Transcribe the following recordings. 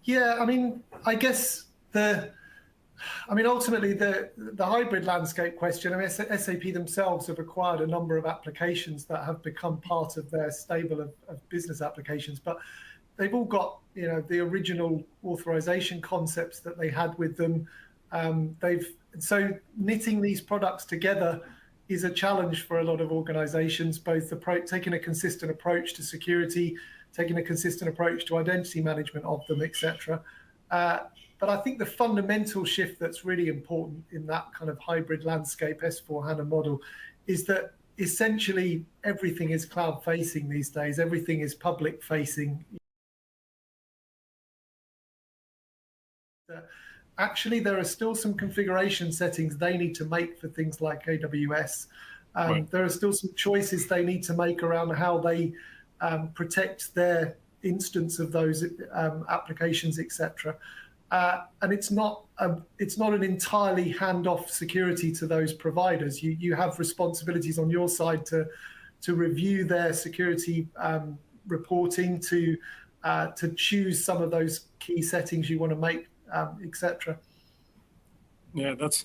Yeah, I mean, I guess ultimately the hybrid landscape question. I mean, SAP themselves have acquired a number of applications that have become part of their stable of business applications, but they've all got the original authorization concepts that they had with them. So knitting these products together is a challenge for a lot of organizations, both taking a consistent approach to security, taking a consistent approach to identity management of them, etc. But I think the fundamental shift that's really important in that kind of hybrid landscape S/4HANA model is that essentially everything is cloud facing these days. Everything is public facing. Actually, there are still some configuration settings they need to make for things like AWS. Right. There are still some choices they need to make around how they protect their instance of those applications, etc. And it's not an entirely hand-off security to those providers. You have responsibilities on your side to review their security reporting, to choose some of those key settings you want to make, etc. Yeah, that's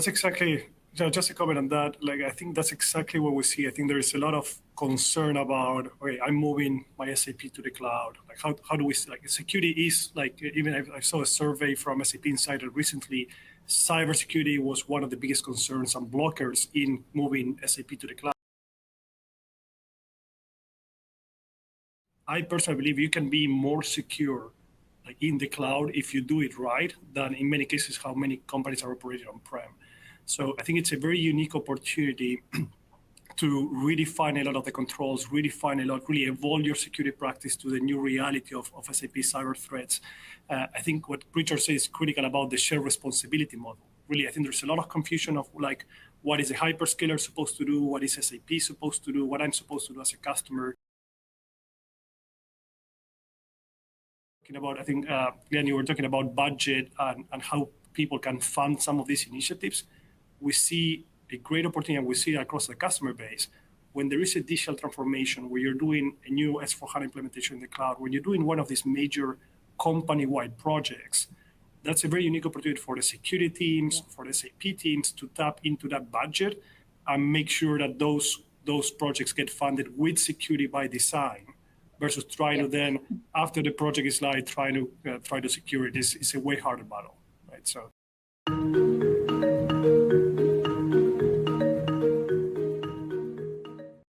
exactly. Just a comment on that. Like, I think that's exactly what we see. I think there is a lot of concern about, okay, I'm moving my SAP to the cloud. Like, how do we, like, security is, like, even I saw a survey from SAP Insider recently, cybersecurity was one of the biggest concerns and blockers in moving SAP to the cloud. I personally believe you can be more secure, like, in the cloud if you do it right than in many cases how many companies are operating on-prem. So I think it's a very unique opportunity to redefine a lot of the controls, really evolve your security practice to the new reality of SAP cyber threats. I think what Richard says is critical about the shared responsibility model. Really, I think there's a lot of confusion of, like, what is a hyperscaler supposed to do, what is SAP supposed to do, what I'm supposed to do as a customer. I think, Glenn, you were talking about budget and how people can fund some of these initiatives. We see a great opportunity, and we see it across the customer base. When there is a digital transformation, where you're doing a new S/4HANA implementation in the cloud, when you're doing one of these major company-wide projects, that's a very unique opportunity for the security teams, for the SAP teams to tap into that budget and make sure that those projects get funded with security by design, versus trying to then, after the project is live, try to secure it is a way harder battle, right? So